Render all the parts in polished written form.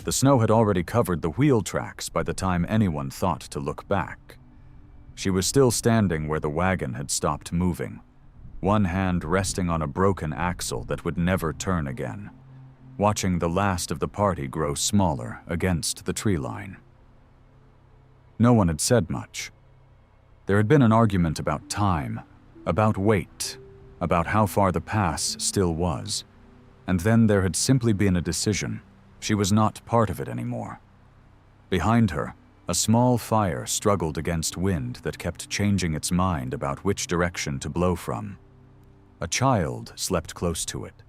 The snow had already covered the wheel tracks by the time anyone thought to look back. She was still standing where the wagon had stopped moving, one hand resting on a broken axle that would never turn again, watching the last of the party grow smaller against the tree line. No one had said much. There had been an argument about time, about weight, about how far the pass still was, and then there had simply been a decision. She was not part of it anymore. Behind her, a small fire struggled against wind that kept changing its mind about which direction to blow from. A child slept close to it,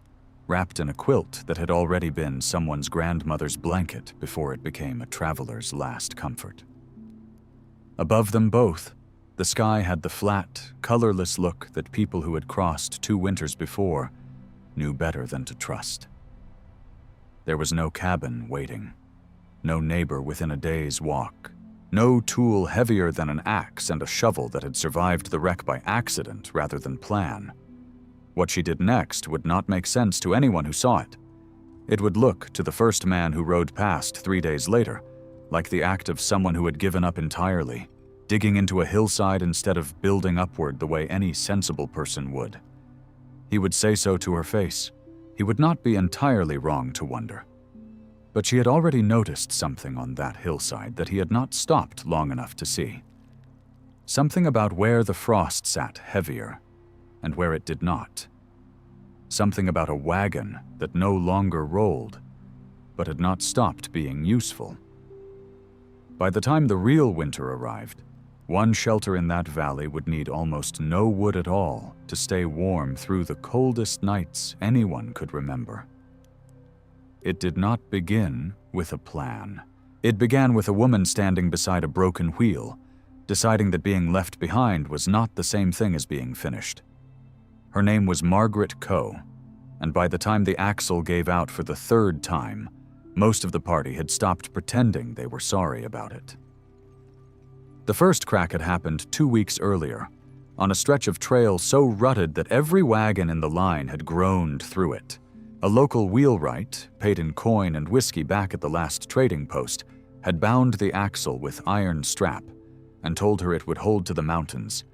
wrapped in a quilt that had already been someone's grandmother's blanket before it became a traveler's last comfort. Above them both, the sky had the flat, colorless look that people who had crossed 2 winters before knew better than to trust. There was no cabin waiting, no neighbor within a day's walk, no tool heavier than an axe and a shovel that had survived the wreck by accident rather than plan. What she did next would not make sense to anyone who saw it. It would look to the first man who rode past 3 days later like the act of someone who had given up entirely, digging into a hillside instead of building upward the way any sensible person would. He would say so to her face. He would not be entirely wrong to wonder. But she had already noticed something on that hillside that he had not stopped long enough to see. Something about where the frost sat heavier, and where it did not. Something about a wagon that no longer rolled, but had not stopped being useful. By the time the real winter arrived, one shelter in that valley would need almost no wood at all to stay warm through the coldest nights anyone could remember. It did not begin with a plan. It began with a woman standing beside a broken wheel, deciding that being left behind was not the same thing as being finished. Her name was Margaret Coe, and by the time the axle gave out for the 3rd time, most of the party had stopped pretending they were sorry about it. The first crack had happened 2 weeks earlier, on a stretch of trail so rutted that every wagon in the line had groaned through it. A local wheelwright, paid in coin and whiskey back at the last trading post, had bound the axle with iron strap and told her it would hold to the mountains.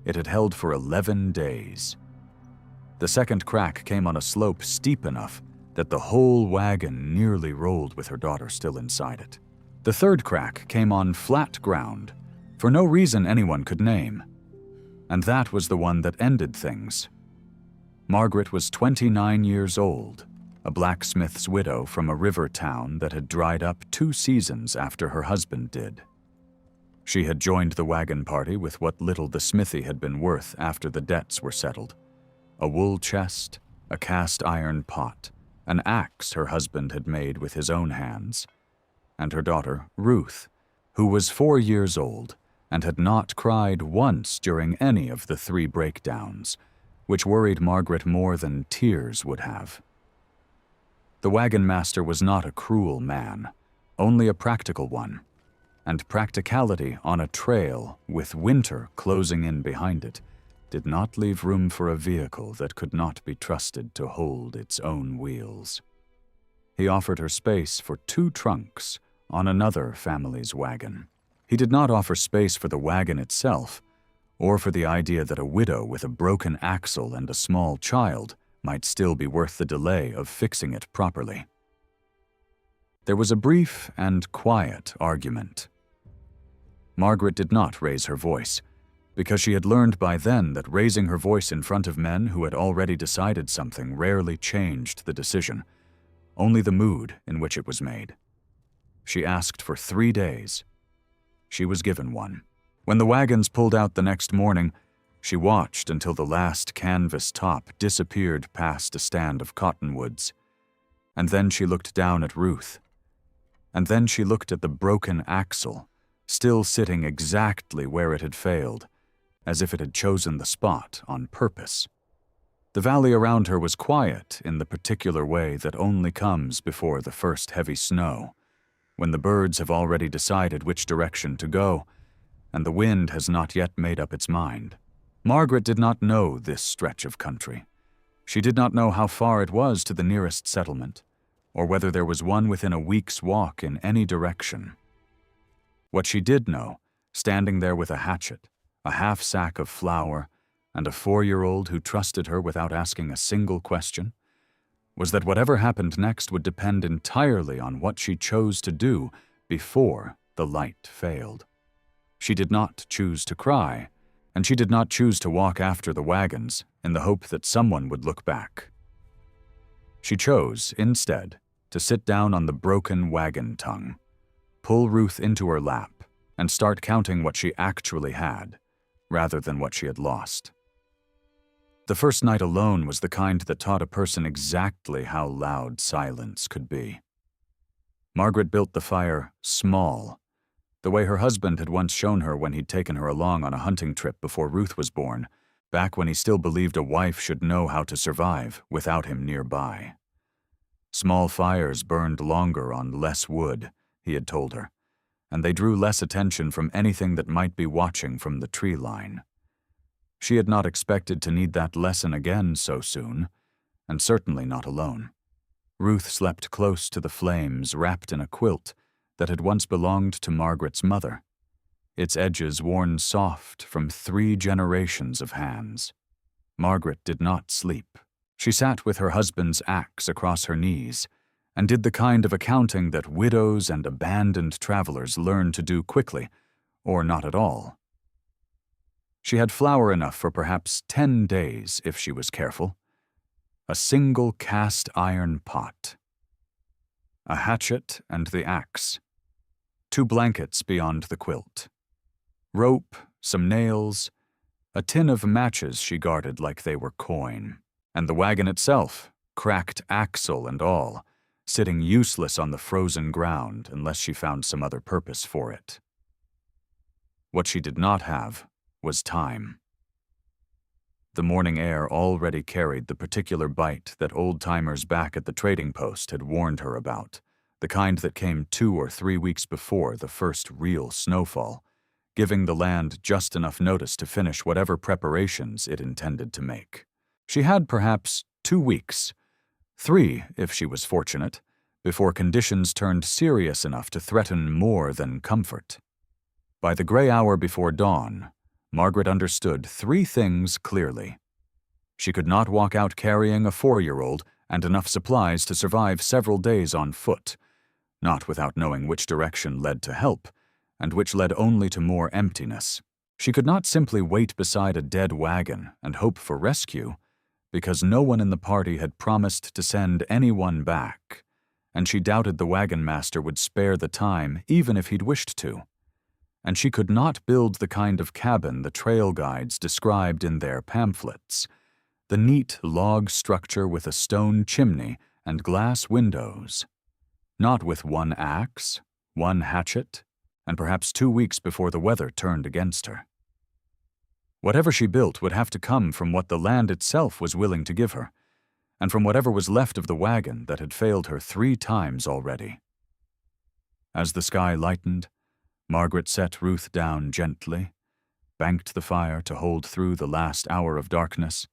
It had held for 11 days. The second crack came on a slope steep enough that the whole wagon nearly rolled with her daughter still inside it. The third crack came on flat ground, for no reason anyone could name. And that was the one that ended things. Margaret was 29 years old, a blacksmith's widow from a river town that had dried up 2 seasons after her husband did. She had joined the wagon party with what little the smithy had been worth after the debts were settled: a wool chest, a cast iron pot, an axe her husband had made with his own hands, and her daughter, Ruth, who was 4 years old and had not cried once during any of the 3 breakdowns, which worried Margaret more than tears would have. The wagon master was not a cruel man, only a practical one, and practicality on a trail with winter closing in behind it did not leave room for a vehicle that could not be trusted to hold its own wheels. He offered her space for 2 trunks on another family's wagon. He did not offer space for the wagon itself, or for the idea that a widow with a broken axle and a small child might still be worth the delay of fixing it properly. There was a brief and quiet argument. Margaret did not raise her voice, because she had learned by then that raising her voice in front of men who had already decided something rarely changed the decision, only the mood in which it was made. She asked for 3 days. She was given one. When the wagons pulled out the next morning, she watched until the last canvas top disappeared past a stand of cottonwoods. And then she looked down at Ruth. And then she looked at the broken axle, still sitting exactly where it had failed, as if it had chosen the spot on purpose. The valley around her was quiet in the particular way that only comes before the first heavy snow, when the birds have already decided which direction to go, and the wind has not yet made up its mind. Margaret did not know this stretch of country. She did not know how far it was to the nearest settlement, or whether there was one within a week's walk in any direction. What she did know, standing there with a hatchet, a half-sack of flour, and a 4-year-old who trusted her without asking a single question, was that whatever happened next would depend entirely on what she chose to do before the light failed. She did not choose to cry, and she did not choose to walk after the wagons in the hope that someone would look back. She chose, instead, to sit down on the broken wagon tongue, pull Ruth into her lap, and start counting what she actually had, rather than what she had lost. The first night alone was the kind that taught a person exactly how loud silence could be. Margaret built the fire small, the way her husband had once shown her when he'd taken her along on a hunting trip before Ruth was born, back when he still believed a wife should know how to survive without him nearby. Small fires burned longer on less wood, he had told her, and they drew less attention from anything that might be watching from the tree line. She had not expected to need that lesson again so soon, and certainly not alone. Ruth slept close to the flames, wrapped in a quilt that had once belonged to Margaret's mother, its edges worn soft from 3 generations of hands. Margaret did not sleep. She sat with her husband's axe across her knees and did the kind of accounting that widows and abandoned travelers learn to do quickly, or not at all. She had flour enough for perhaps 10 days if she was careful. A single cast iron pot, a hatchet and the axe, 2 blankets beyond the quilt, rope, some nails, a tin of matches she guarded like they were coin, and the wagon itself, cracked axle and all, sitting useless on the frozen ground unless she found some other purpose for it. What she did not have was time. The morning air already carried the particular bite that old-timers back at the trading post had warned her about, the kind that came 2 or 3 weeks before the first real snowfall, giving the land just enough notice to finish whatever preparations it intended to make. She had perhaps 2 weeks, 3 if she was fortunate, before conditions turned serious enough to threaten more than comfort. By the gray hour before dawn, Margaret understood 3 things clearly. She could not walk out carrying a 4-year-old and enough supplies to survive several days on foot, not without knowing which direction led to help, and which led only to more emptiness. She could not simply wait beside a dead wagon and hope for rescue, because no one in the party had promised to send anyone back, and she doubted the wagon master would spare the time even if he'd wished to. And she could not build the kind of cabin the trail guides described in their pamphlets, the neat log structure with a stone chimney and glass windows. Not with 1 axe, 1 hatchet, and perhaps 2 weeks before the weather turned against her. Whatever she built would have to come from what the land itself was willing to give her, and from whatever was left of the wagon that had failed her 3 times already. As the sky lightened, Margaret set Ruth down gently, banked the fire to hold through the last hour of darkness,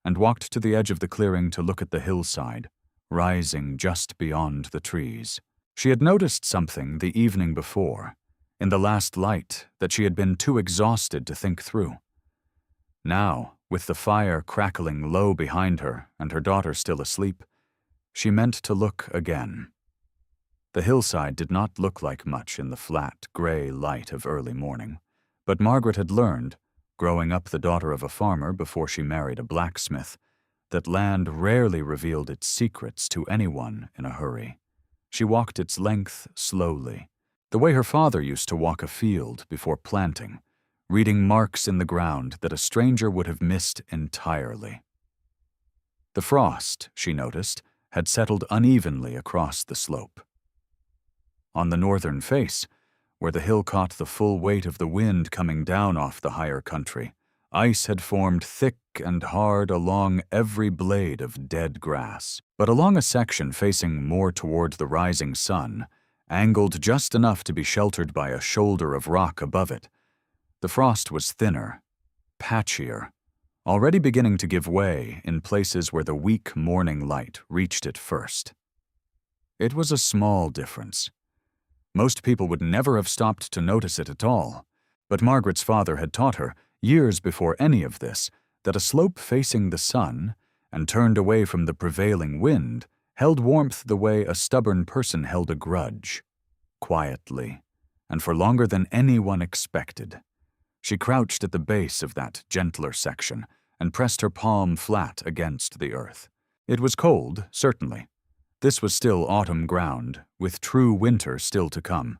and walked to the edge of the clearing to look at the hillside, rising just beyond the trees. She had noticed something the evening before, in the last light, that she had been too exhausted to think through. Now, with the fire crackling low behind her and her daughter still asleep, she meant to look again. The hillside did not look like much in the flat, gray light of early morning, but Margaret had learned, growing up the daughter of a farmer before she married a blacksmith, that land rarely revealed its secrets to anyone in a hurry. She walked its length slowly, the way her father used to walk a field before planting, reading marks in the ground that a stranger would have missed entirely. The frost, she noticed, had settled unevenly across the slope. On the northern face, where the hill caught the full weight of the wind coming down off the higher country, ice had formed thick and hard along every blade of dead grass. But along a section facing more toward the rising sun, angled just enough to be sheltered by a shoulder of rock above it, the frost was thinner, patchier, already beginning to give way in places where the weak morning light reached it first. It was a small difference. Most people would never have stopped to notice it at all, but Margaret's father had taught her, years before any of this, that a slope facing the sun and turned away from the prevailing wind held warmth the way a stubborn person held a grudge, quietly, and for longer than anyone expected. She crouched at the base of that gentler section and pressed her palm flat against the earth. It was cold, certainly. This was still autumn ground, with true winter still to come.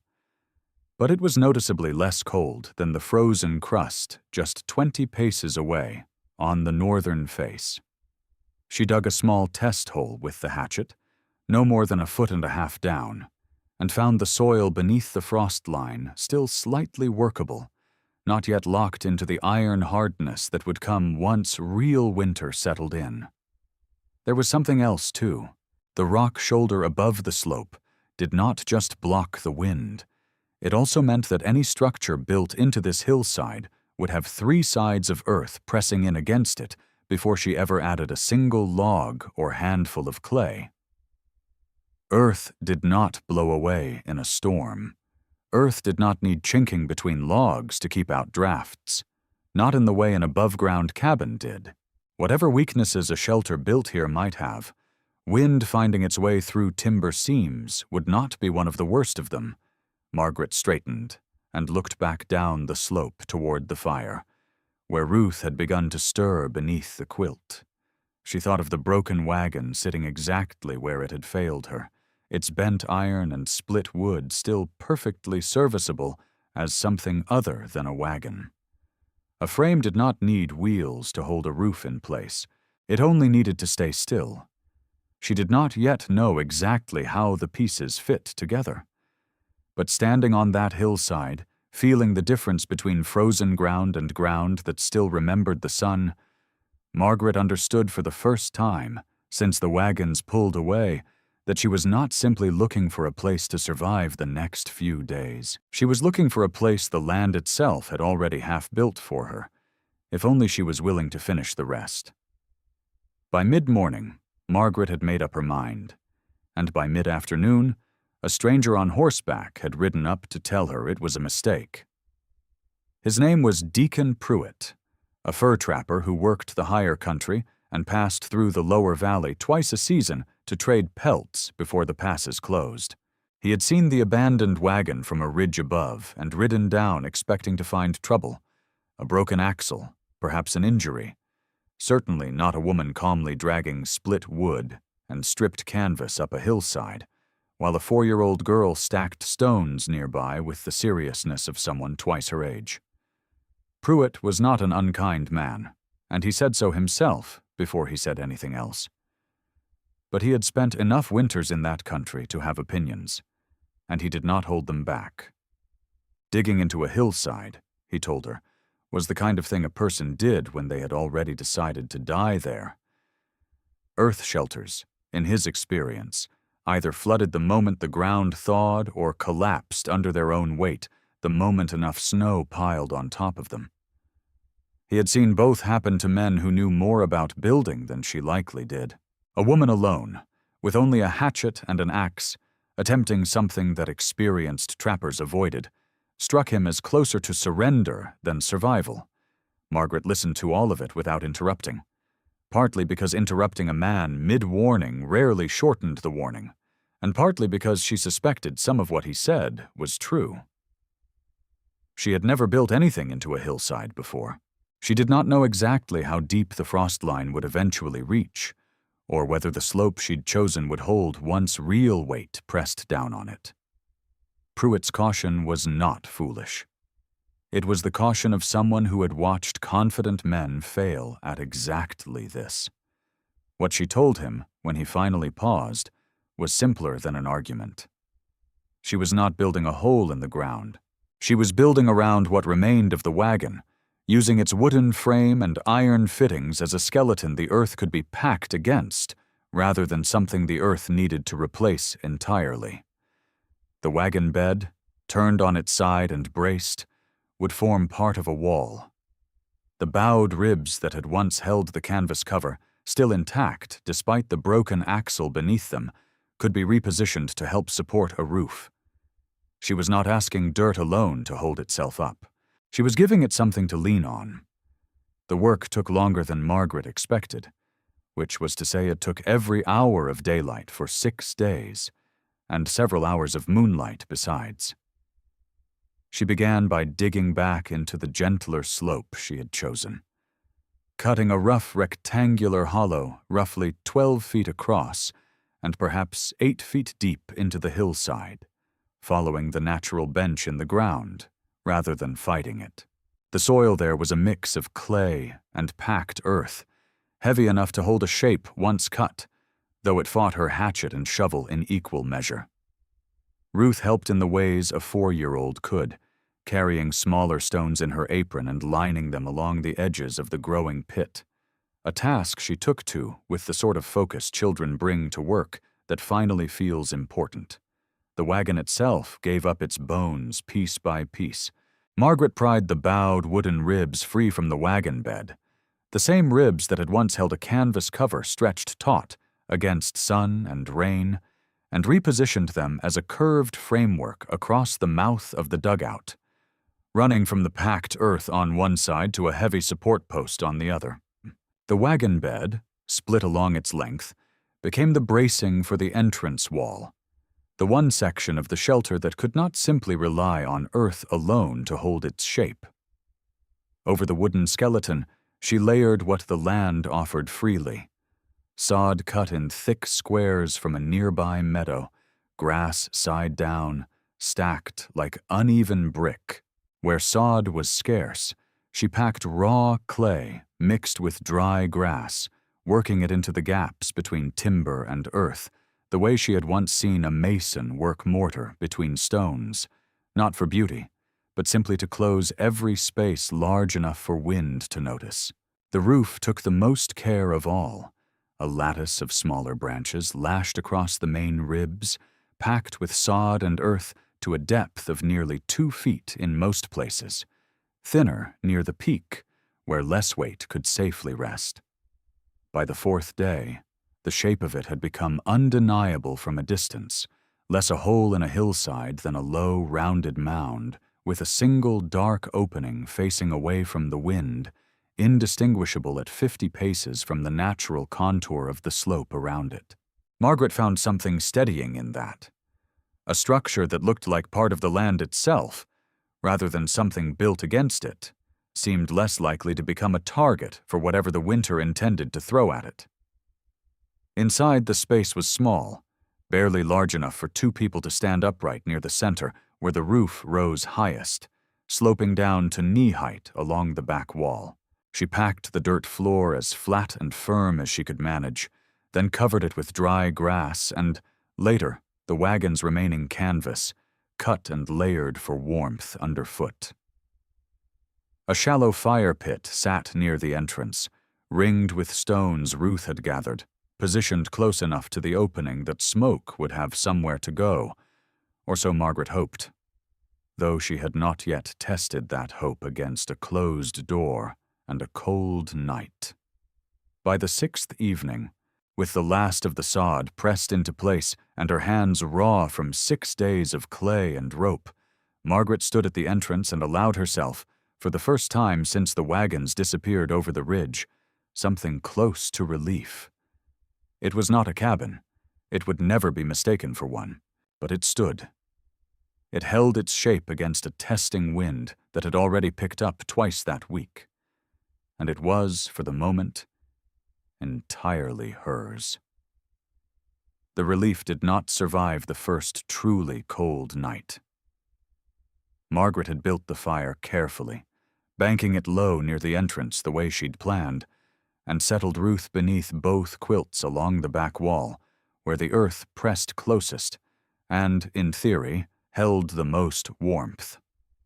But it was noticeably less cold than the frozen crust just 20 paces away, on the northern face. She dug a small test hole with the hatchet, no more than 1.5 feet down, and found the soil beneath the frost line still slightly workable, not yet locked into the iron hardness that would come once real winter settled in. There was something else, too. The rock shoulder above the slope did not just block the wind. It also meant that any structure built into this hillside would have 3 sides of earth pressing in against it before she ever added a single log or handful of clay. Earth did not blow away in a storm. Earth did not need chinking between logs to keep out drafts, not in the way an above-ground cabin did. Whatever weaknesses a shelter built here might have, wind finding its way through timber seams would not be one of the worst of them. Margaret straightened and looked back down the slope toward the fire, where Ruth had begun to stir beneath the quilt. She thought of the broken wagon sitting exactly where it had failed her, its bent iron and split wood still perfectly serviceable as something other than a wagon. A frame did not need wheels to hold a roof in place. It only needed to stay still. She did not yet know exactly how the pieces fit together. But standing on that hillside, feeling the difference between frozen ground and ground that still remembered the sun, Margaret understood for the first time, since the wagons pulled away, that she was not simply looking for a place to survive the next few days. She was looking for a place the land itself had already half built for her, if only she was willing to finish the rest. By mid-morning, Margaret had made up her mind, and by mid-afternoon, a stranger on horseback had ridden up to tell her it was a mistake. His name was Deacon Pruitt, a fur trapper who worked the higher country and passed through the lower valley twice a season to trade pelts before the passes closed. He had seen the abandoned wagon from a ridge above and ridden down expecting to find trouble, a broken axle, perhaps an injury. Certainly not a woman calmly dragging split wood and stripped canvas up a hillside, while a 4-year-old girl stacked stones nearby with the seriousness of someone twice her age. Pruitt was not an unkind man, and he said so himself before he said anything else. But he had spent enough winters in that country to have opinions, and he did not hold them back. Digging into a hillside, he told her, was the kind of thing a person did when they had already decided to die there. Earth shelters, in his experience, either flooded the moment the ground thawed or collapsed under their own weight the moment enough snow piled on top of them. He had seen both happen to men who knew more about building than she likely did. A woman alone, with only a hatchet and an axe, attempting something that experienced trappers avoided, struck him as closer to surrender than survival. Margaret listened to all of it without interrupting, partly because interrupting a man mid-warning rarely shortened the warning, and partly because she suspected some of what he said was true. She had never built anything into a hillside before. She did not know exactly how deep the frost line would eventually reach, or whether the slope she'd chosen would hold once real weight pressed down on it. Pruitt's caution was not foolish. It was the caution of someone who had watched confident men fail at exactly this. What she told him, when he finally paused, was simpler than an argument. She was not building a hole in the ground. She was building around what remained of the wagon, using its wooden frame and iron fittings as a skeleton the earth could be packed against, rather than something the earth needed to replace entirely. The wagon bed, turned on its side and braced, would form part of a wall. The bowed ribs that had once held the canvas cover, still intact despite the broken axle beneath them, could be repositioned to help support a roof. She was not asking dirt alone to hold itself up. She was giving it something to lean on. The work took longer than Margaret expected, which was to say it took every hour of daylight for 6 days, and several hours of moonlight besides. She began by digging back into the gentler slope she had chosen, cutting a rough rectangular hollow roughly 12 feet across and perhaps 8 feet deep into the hillside, following the natural bench in the ground rather than fighting it. The soil there was a mix of clay and packed earth, heavy enough to hold a shape once cut, though it fought her hatchet and shovel in equal measure. Ruth helped in the ways a 4-year-old could, carrying smaller stones in her apron and lining them along the edges of the growing pit, a task she took to with the sort of focus children bring to work that finally feels important. The wagon itself gave up its bones piece by piece. Margaret pried the bowed wooden ribs free from the wagon bed, the same ribs that had once held a canvas cover stretched taut against sun and rain, and repositioned them as a curved framework across the mouth of the dugout, running from the packed earth on one side to a heavy support post on the other. The wagon bed, split along its length, became the bracing for the entrance wall, the one section of the shelter that could not simply rely on earth alone to hold its shape. Over the wooden skeleton, she layered what the land offered freely: sod cut in thick squares from a nearby meadow, grass side down, stacked like uneven brick. Where sod was scarce, she packed raw clay mixed with dry grass, working it into the gaps between timber and earth, the way she had once seen a mason work mortar between stones, not for beauty, but simply to close every space large enough for wind to notice. The roof took the most care of all, a lattice of smaller branches lashed across the main ribs, packed with sod and earth to a depth of nearly 2 feet in most places, thinner near the peak, where less weight could safely rest. By the 4th day, the shape of it had become undeniable from a distance, less a hole in a hillside than a low, rounded mound, with a single dark opening facing away from the wind, indistinguishable at 50 paces from the natural contour of the slope around it. Margaret found something steadying in that. A structure that looked like part of the land itself, rather than something built against it, seemed less likely to become a target for whatever the winter intended to throw at it. Inside, the space was small, barely large enough for 2 people to stand upright near the center, where the roof rose highest, sloping down to knee-height along the back wall. She packed the dirt floor as flat and firm as she could manage, then covered it with dry grass and, later, the wagon's remaining canvas, cut and layered for warmth underfoot. A shallow fire pit sat near the entrance, ringed with stones Ruth had gathered, positioned close enough to the opening that smoke would have somewhere to go, or so Margaret hoped, though she had not yet tested that hope against a closed door and a cold night. By the 6th evening, with the last of the sod pressed into place and her hands raw from 6 days of clay and rope, Margaret stood at the entrance and allowed herself, for the first time since the wagons disappeared over the ridge, something close to relief. It was not a cabin. It would never be mistaken for one, but it stood. It held its shape against a testing wind that had already picked up twice that week, and it was, for the moment, entirely hers. The relief did not survive the first truly cold night. Margaret had built the fire carefully, banking it low near the entrance the way she'd planned, and settled Ruth beneath both quilts along the back wall, where the earth pressed closest and, in theory, held the most warmth.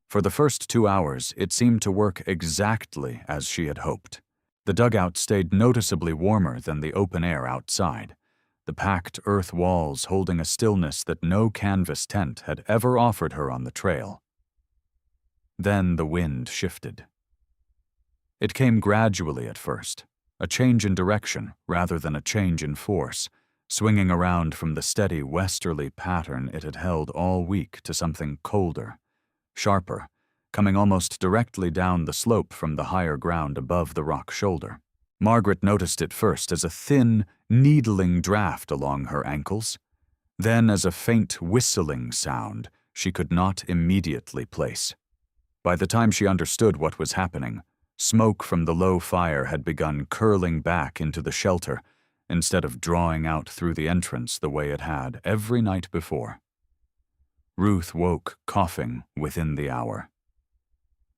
For the first 2 hours, it seemed to work exactly as she had hoped. The dugout stayed noticeably warmer than the open air outside, the packed earth walls holding a stillness that no canvas tent had ever offered her on the trail. Then the wind shifted. It came gradually at first, a change in direction rather than a change in force, swinging around from the steady westerly pattern it had held all week to something colder, sharper, coming almost directly down the slope from the higher ground above the rock shoulder. Margaret noticed it first as a thin, needling draft along her ankles, then as a faint whistling sound she could not immediately place. By the time she understood what was happening, smoke from the low fire had begun curling back into the shelter instead of drawing out through the entrance the way it had every night before. Ruth woke coughing within the hour.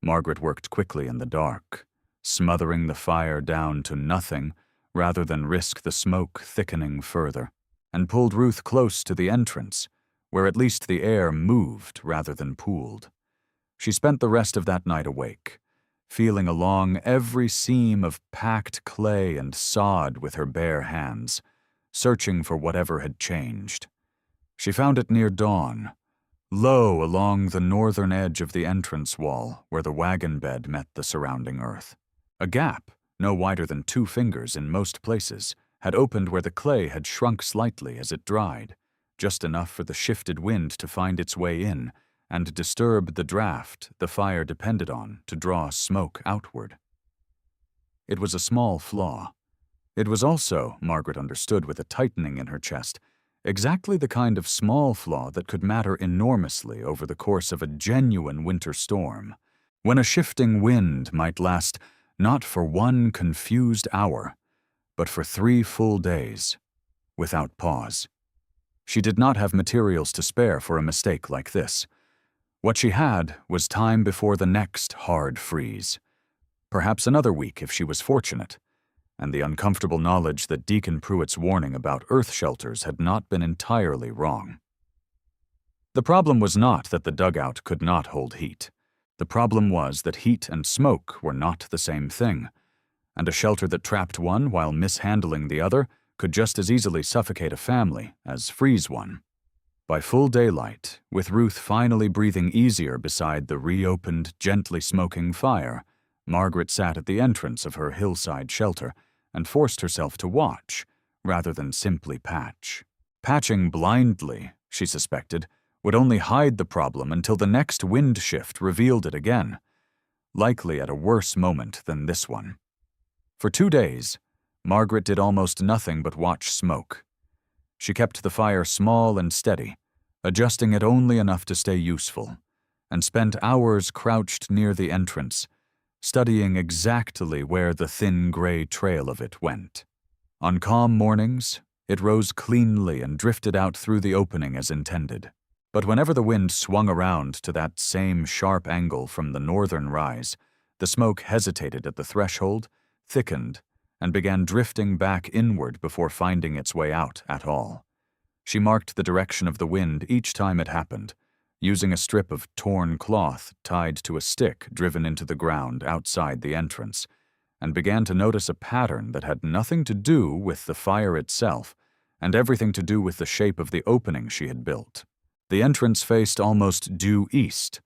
Margaret worked quickly in the dark, smothering the fire down to nothing rather than risk the smoke thickening further, and pulled Ruth close to the entrance, where at least the air moved rather than pooled. She spent the rest of that night awake, feeling along every seam of packed clay and sod with her bare hands, searching for whatever had changed. She found it near dawn, low along the northern edge of the entrance wall where the wagon bed met the surrounding earth. A gap, no wider than 2 fingers in most places, had opened where the clay had shrunk slightly as it dried, just enough for the shifted wind to find its way in and disturb the draft the fire depended on to draw smoke outward. It was a small flaw. It was also, Margaret understood with a tightening in her chest, exactly the kind of small flaw that could matter enormously over the course of a genuine winter storm, when a shifting wind might last not for 1 confused hour, but for 3 full days, without pause. She did not have materials to spare for a mistake like this. What she had was time before the next hard freeze, perhaps another week if she was fortunate, and the uncomfortable knowledge that Deacon Pruitt's warning about earth shelters had not been entirely wrong. The problem was not that the dugout could not hold heat. The problem was that heat and smoke were not the same thing, and a shelter that trapped one while mishandling the other could just as easily suffocate a family as freeze one. By full daylight, with Ruth finally breathing easier beside the reopened, gently smoking fire, Margaret sat at the entrance of her hillside shelter and forced herself to watch, rather than simply patch. Patching blindly, she suspected, would only hide the problem until the next wind shift revealed it again, likely at a worse moment than this one. For 2 days, Margaret did almost nothing but watch smoke. She kept the fire small and steady, adjusting it only enough to stay useful, and spent hours crouched near the entrance, studying exactly where the thin gray trail of it went. On calm mornings, it rose cleanly and drifted out through the opening as intended. But whenever the wind swung around to that same sharp angle from the northern rise, the smoke hesitated at the threshold, thickened, and began drifting back inward before finding its way out at all. She marked the direction of the wind each time it happened, using a strip of torn cloth tied to a stick driven into the ground outside the entrance, and began to notice a pattern that had nothing to do with the fire itself and everything to do with the shape of the opening she had built. The entrance faced almost due east,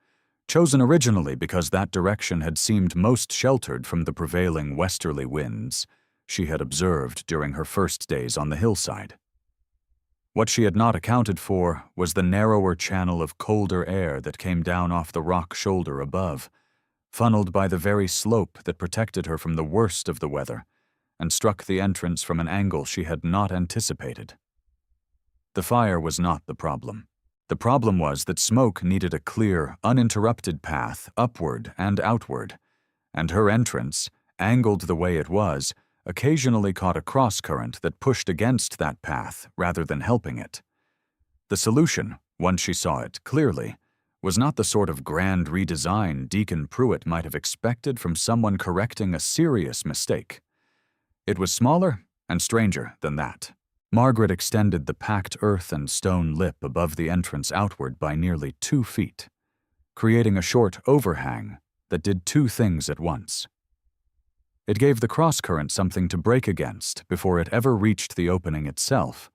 chosen originally because that direction had seemed most sheltered from the prevailing westerly winds she had observed during her first days on the hillside. What she had not accounted for was the narrower channel of colder air that came down off the rock shoulder above, funneled by the very slope that protected her from the worst of the weather, and struck the entrance from an angle she had not anticipated. The fire was not the problem. The problem was that smoke needed a clear, uninterrupted path upward and outward, and her entrance, angled the way it was, occasionally caught a cross-current that pushed against that path rather than helping it. The solution, once she saw it clearly, was not the sort of grand redesign Deacon Pruitt might have expected from someone correcting a serious mistake. It was smaller and stranger than that. Margaret extended the packed earth and stone lip above the entrance outward by nearly 2 feet, creating a short overhang that did 2 things at once. It gave the cross-current something to brake against before it ever reached the opening itself,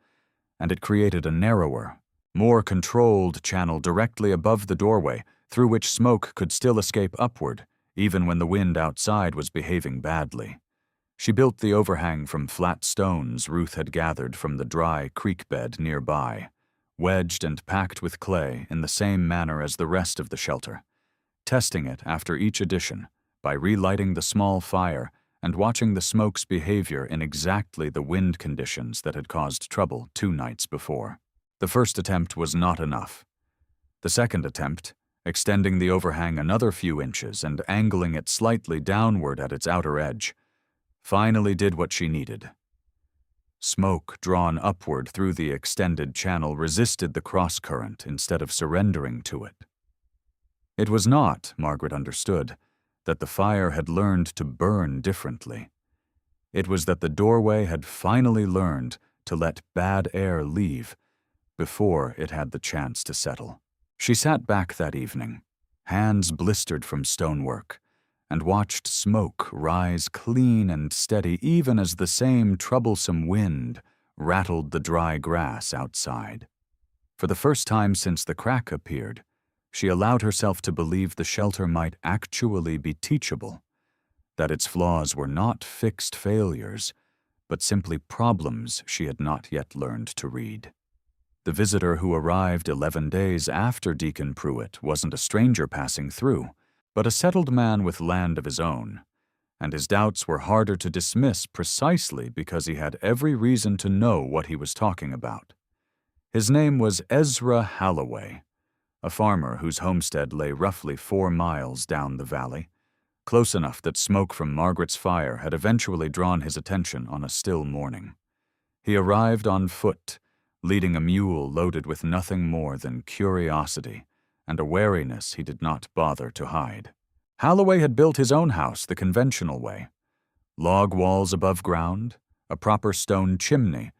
and it created a narrower, more controlled channel directly above the doorway through which smoke could still escape upward even when the wind outside was behaving badly. She built the overhang from flat stones Ruth had gathered from the dry creek bed nearby, wedged and packed with clay in the same manner as the rest of the shelter, testing it after each addition by relighting the small fire and watching the smoke's behavior in exactly the wind conditions that had caused trouble 2 nights before. The first attempt was not enough. The second attempt, extending the overhang another few inches and angling it slightly downward at its outer edge, finally did what she needed. Smoke drawn upward through the extended channel resisted the cross-current instead of surrendering to it. It was not, Margaret understood, that the fire had learned to burn differently. It was that the doorway had finally learned to let bad air leave before it had the chance to settle. She sat back that evening, hands blistered from stonework, and watched smoke rise clean and steady even as the same troublesome wind rattled the dry grass outside. For the first time since the crack appeared, she allowed herself to believe the shelter might actually be teachable, that its flaws were not fixed failures, but simply problems she had not yet learned to read. The visitor who arrived 11 days after Deacon Pruitt wasn't a stranger passing through, but a settled man with land of his own, and his doubts were harder to dismiss precisely because he had every reason to know what he was talking about. His name was Ezra Halloway, a farmer whose homestead lay roughly 4 miles down the valley, close enough that smoke from Margaret's fire had eventually drawn his attention on a still morning. He arrived on foot, leading a mule loaded with nothing more than curiosity and a wariness he did not bother to hide. Halloway had built his own house the conventional way: log walls above ground, a proper stone chimney,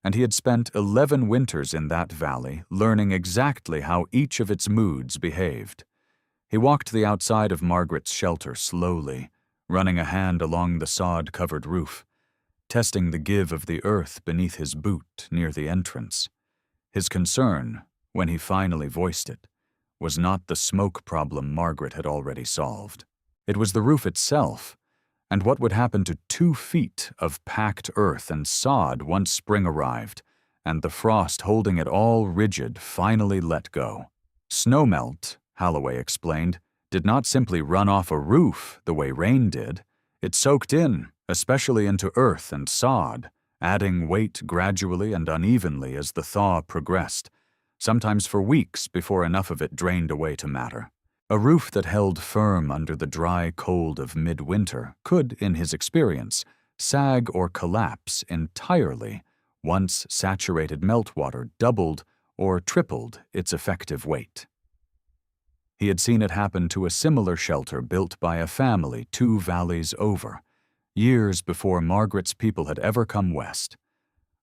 and he had spent 11 winters in that valley learning exactly how each of its moods behaved. He walked the outside of Margaret's shelter slowly, running a hand along the sod-covered roof, testing the give of the earth beneath his boot near the entrance. His concern, when he finally voiced it, was not the smoke problem Margaret had already solved. It was the roof itself, and what would happen to 2 feet of packed earth and sod once spring arrived, and the frost holding it all rigid finally let go. Snowmelt, Halloway explained, did not simply run off a roof the way rain did. It soaked in, especially into earth and sod, adding weight gradually and unevenly as the thaw progressed, sometimes for weeks before enough of it drained away to matter. A roof that held firm under the dry cold of midwinter could, in his experience, sag or collapse entirely once saturated meltwater doubled or tripled its effective weight. He had seen it happen to a similar shelter built by a family 2 valleys over, years before Margaret's people had ever come west,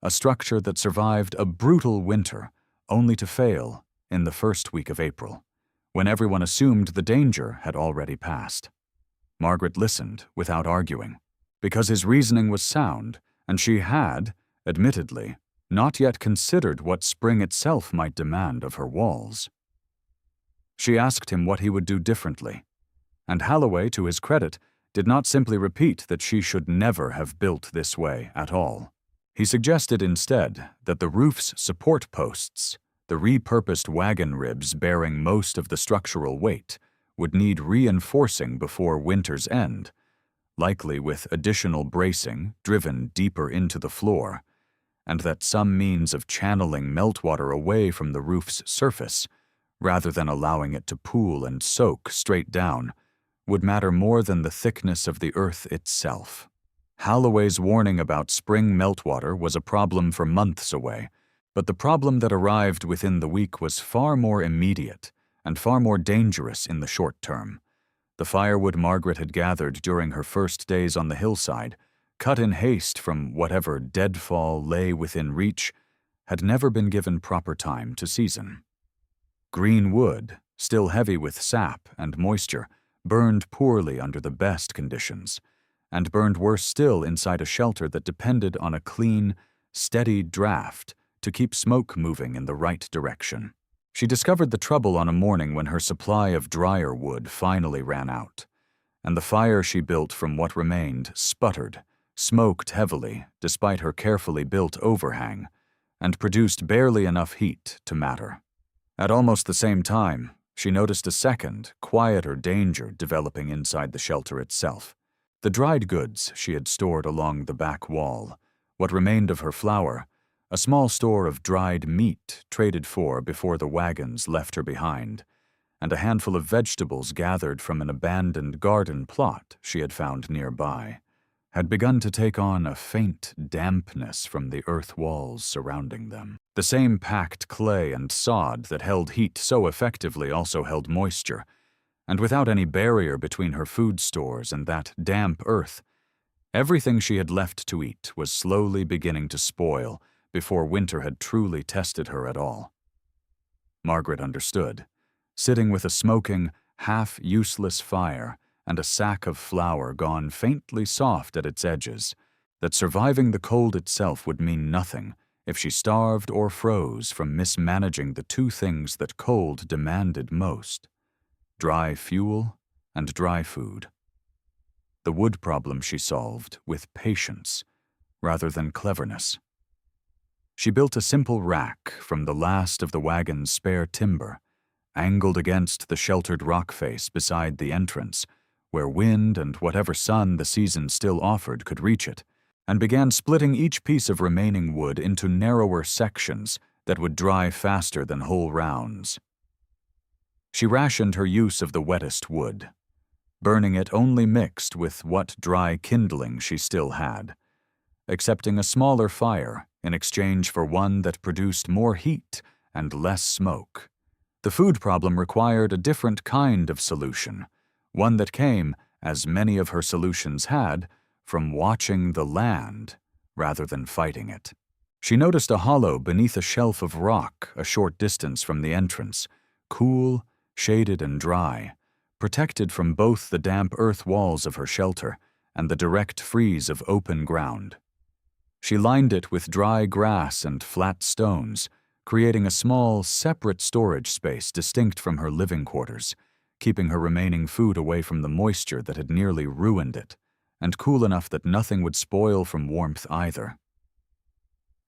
a structure that survived a brutal winter only to fail in the first week of April, when everyone assumed the danger had already passed. Margaret listened without arguing, because his reasoning was sound, and she had, admittedly, not yet considered what spring itself might demand of her walls. She asked him what he would do differently, and Halloway, to his credit, did not simply repeat that she should never have built this way at all. He suggested instead that the roof's support posts, the repurposed wagon ribs bearing most of the structural weight, would need reinforcing before winter's end, likely with additional bracing driven deeper into the floor, and that some means of channeling meltwater away from the roof's surface, rather than allowing it to pool and soak straight down, would matter more than the thickness of the earth itself. Halloway's warning about spring meltwater was a problem for months away, but the problem that arrived within the week was far more immediate and far more dangerous in the short term. The firewood Margaret had gathered during her first days on the hillside, cut in haste from whatever deadfall lay within reach, had never been given proper time to season. Green wood, still heavy with sap and moisture, burned poorly under the best conditions, and burned worse still inside a shelter that depended on a clean, steady draft to keep smoke moving in the right direction. She discovered the trouble on a morning when her supply of drier wood finally ran out, and the fire she built from what remained sputtered, smoked heavily despite her carefully built overhang, and produced barely enough heat to matter. At almost the same time, she noticed a second, quieter danger developing inside the shelter itself. The dried goods she had stored along the back wall, what remained of her flour, a small store of dried meat traded for before the wagons left her behind, and a handful of vegetables gathered from an abandoned garden plot she had found nearby, had begun to take on a faint dampness from the earth walls surrounding them. The same packed clay and sod that held heat so effectively also held moisture, and without any barrier between her food stores and that damp earth, everything she had left to eat was slowly beginning to spoil before winter had truly tested her at all. Margaret understood, sitting with a smoking, half-useless fire and a sack of flour gone faintly soft at its edges, that surviving the cold itself would mean nothing if she starved or froze from mismanaging the two things that cold demanded most: dry fuel and dry food. The wood problem she solved with patience rather than cleverness. She built a simple rack from the last of the wagon's spare timber, angled against the sheltered rock face beside the entrance, where wind and whatever sun the season still offered could reach it, and began splitting each piece of remaining wood into narrower sections that would dry faster than whole rounds. She rationed her use of the wettest wood, burning it only mixed with what dry kindling she still had, accepting a smaller fire in exchange for one that produced more heat and less smoke. The food problem required a different kind of solution, one that came, as many of her solutions had, from watching the land rather than fighting it. She noticed a hollow beneath a shelf of rock a short distance from the entrance, cool, shaded and dry, protected from both the damp earth walls of her shelter and the direct freeze of open ground. She lined it with dry grass and flat stones, creating a small, separate storage space distinct from her living quarters, keeping her remaining food away from the moisture that had nearly ruined it, and cool enough that nothing would spoil from warmth either.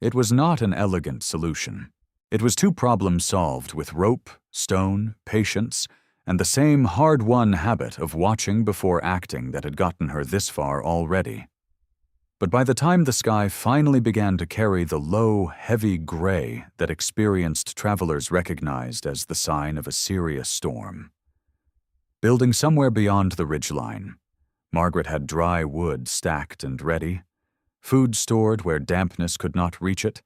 It was not an elegant solution. It was two problems solved with rope, stone, patience, and the same hard-won habit of watching before acting that had gotten her this far already. But by the time the sky finally began to carry the low, heavy gray that experienced travelers recognized as the sign of a serious storm, building somewhere beyond the ridgeline, Margaret had dry wood stacked and ready, food stored where dampness could not reach it,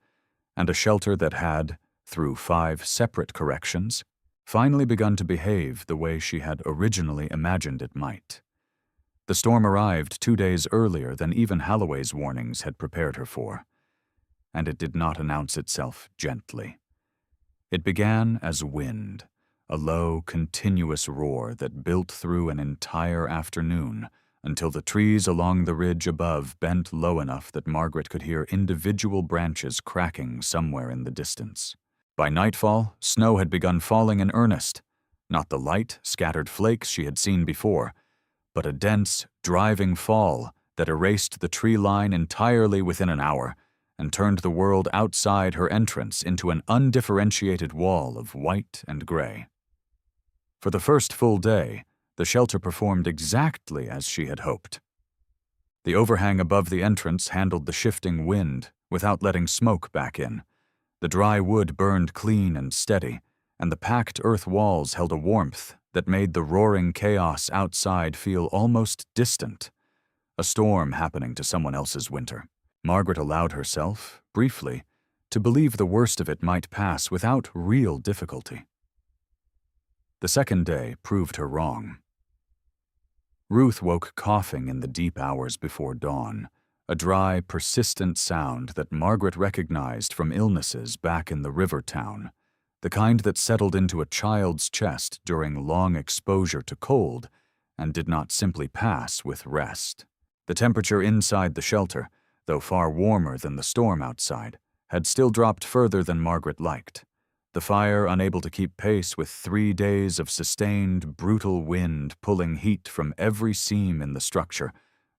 and a shelter that had, through 5 separate corrections, finally begun to behave the way she had originally imagined it might. The storm arrived 2 days earlier than even Holloway's warnings had prepared her for, and it did not announce itself gently. It began as wind, a low, continuous roar that built through an entire afternoon until the trees along the ridge above bent low enough that Margaret could hear individual branches cracking somewhere in the distance. By nightfall, snow had begun falling in earnest, not the light, scattered flakes she had seen before, but a dense, driving fall that erased the tree line entirely within an hour and turned the world outside her entrance into an undifferentiated wall of white and gray. For the first full day, the shelter performed exactly as she had hoped. The overhang above the entrance handled the shifting wind without letting smoke back in. The dry wood burned clean and steady, and the packed earth walls held a warmth that made the roaring chaos outside feel almost distant, a storm happening to someone else's winter. Margaret allowed herself, briefly, to believe the worst of it might pass without real difficulty. The second day proved her wrong. Ruth woke coughing in the deep hours before dawn, a dry, persistent sound that Margaret recognized from illnesses back in the river town, the kind that settled into a child's chest during long exposure to cold and did not simply pass with rest. The temperature inside the shelter, though far warmer than the storm outside, had still dropped further than Margaret liked. The fire unable to keep pace with 3 days of sustained, brutal wind pulling heat from every seam in the structure,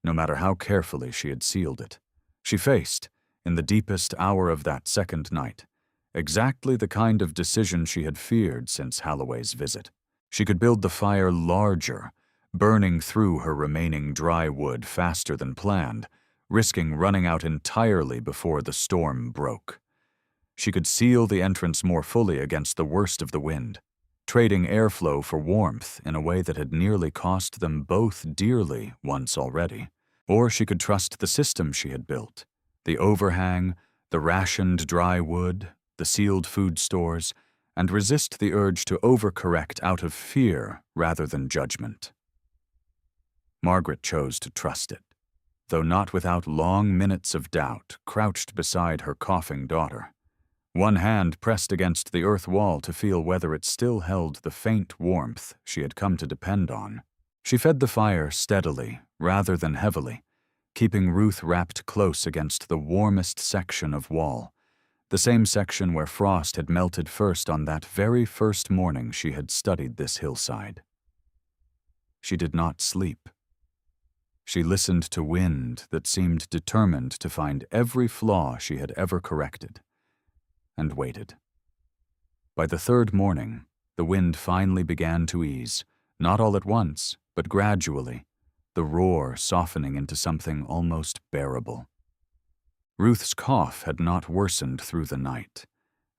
no matter how carefully she had sealed it. She faced, in the deepest hour of that second night, exactly the kind of decision she had feared since Holloway's visit. She could build the fire larger, burning through her remaining dry wood faster than planned, risking running out entirely before the storm broke. She could seal the entrance more fully against the worst of the wind, trading airflow for warmth in a way that had nearly cost them both dearly once already. Or she could trust the system she had built, the overhang, the rationed dry wood, the sealed food stores, and resist the urge to overcorrect out of fear rather than judgment. Margaret chose to trust it, though not without long minutes of doubt, crouched beside her coughing daughter. One hand pressed against the earth wall to feel whether it still held the faint warmth she had come to depend on. She fed the fire steadily, rather than heavily, keeping Ruth wrapped close against the warmest section of wall, the same section where frost had melted first on that very first morning she had studied this hillside. She did not sleep. She listened to wind that seemed determined to find every flaw she had ever corrected, and waited. By the third morning, the wind finally began to ease, not all at once, but gradually, the roar softening into something almost bearable. Ruth's cough had not worsened through the night,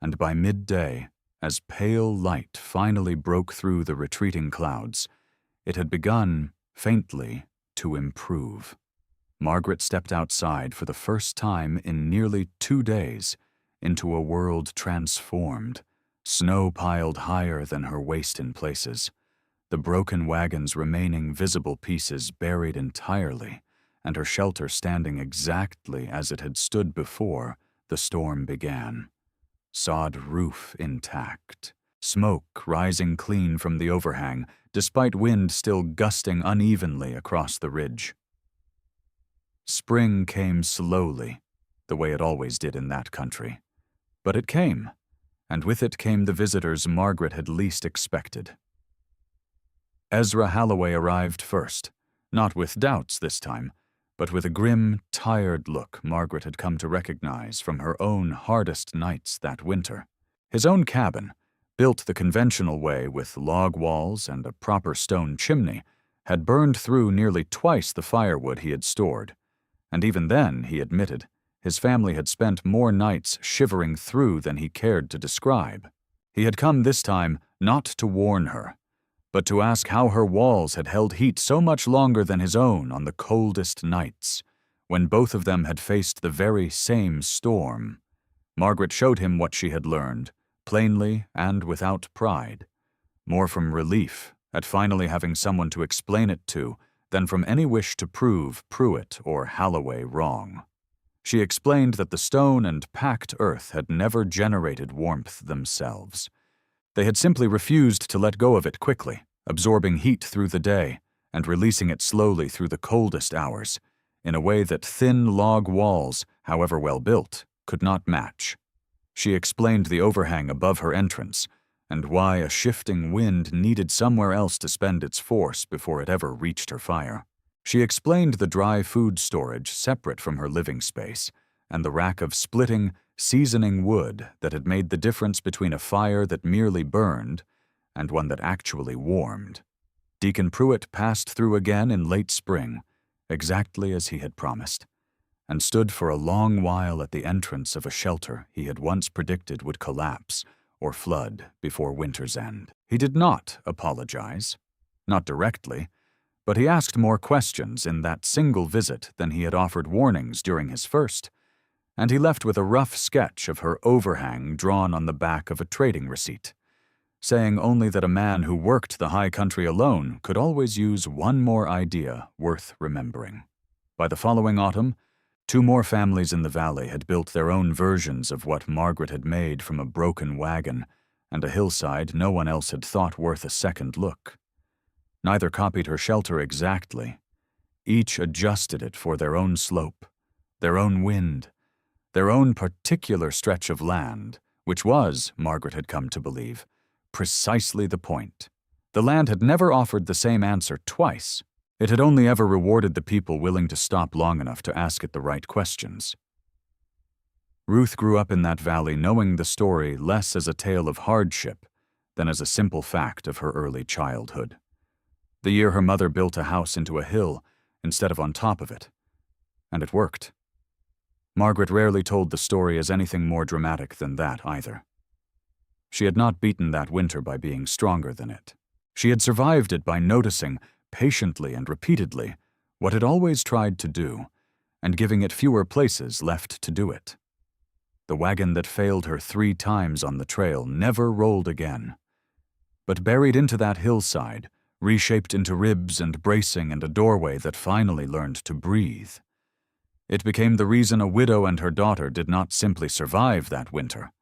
and by midday, as pale light finally broke through the retreating clouds, it had begun, faintly, to improve. Margaret stepped outside for the first time in nearly 2 days into a world transformed, snow piled higher than her waist in places, the broken wagon's remaining visible pieces buried entirely, and her shelter standing exactly as it had stood before the storm began. Sod roof intact, smoke rising clean from the overhang, despite wind still gusting unevenly across the ridge. Spring came slowly, the way it always did in that country. But it came, and with it came the visitors Margaret had least expected. Ezra Holloway arrived first, not with doubts this time, but with a grim, tired look Margaret had come to recognize from her own hardest nights that winter. His own cabin, built the conventional way with log walls and a proper stone chimney, had burned through nearly twice the firewood he had stored, and even then, he admitted, his family had spent more nights shivering through than he cared to describe. He had come this time not to warn her, but to ask how her walls had held heat so much longer than his own on the coldest nights, when both of them had faced the very same storm. Margaret showed him what she had learned, plainly and without pride, more from relief at finally having someone to explain it to than from any wish to prove Pruitt or Holloway wrong. She explained that the stone and packed earth had never generated warmth themselves. They had simply refused to let go of it quickly, absorbing heat through the day and releasing it slowly through the coldest hours, in a way that thin log walls, however well built, could not match. She explained the overhang above her entrance, and why a shifting wind needed somewhere else to spend its force before it ever reached her fire. She explained the dry food storage separate from her living space, and the rack of splitting, seasoning wood that had made the difference between a fire that merely burned and one that actually warmed. Deacon Pruitt passed through again in late spring, exactly as he had promised, and stood for a long while at the entrance of a shelter he had once predicted would collapse or flood before winter's end. He did not apologize, not directly, but he asked more questions in that single visit than he had offered warnings during his first, and he left with a rough sketch of her overhang drawn on the back of a trading receipt, saying only that a man who worked the high country alone could always use one more idea worth remembering. By the following autumn, 2 more families in the valley had built their own versions of what Margaret had made from a broken wagon and a hillside no one else had thought worth a second look. Neither copied her shelter exactly. Each adjusted it for their own slope, their own wind, their own particular stretch of land, which was, Margaret had come to believe, precisely the point. The land had never offered the same answer twice, It had only ever rewarded the people willing to stop long enough to ask it the right questions. Ruth grew up in that valley knowing the story less as a tale of hardship than as a simple fact of her early childhood. The year her mother built a house into a hill instead of on top of it. And it worked. Margaret rarely told the story as anything more dramatic than that either. She had not beaten that winter by being stronger than it. She had survived it by noticing, patiently and repeatedly, what it always tried to do, and giving it fewer places left to do it. The wagon that failed her 3 times on the trail never rolled again. But buried into that hillside, reshaped into ribs and bracing and a doorway that finally learned to breathe. It became the reason a widow and her daughter did not simply survive that winter,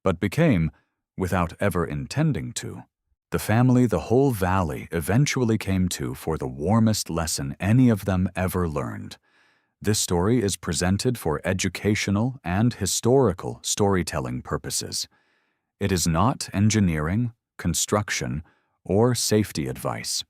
but became, without ever intending to, the family the whole valley eventually came to for the warmest lesson any of them ever learned. This story is presented for educational and historical storytelling purposes. It is not engineering, construction, or safety advice.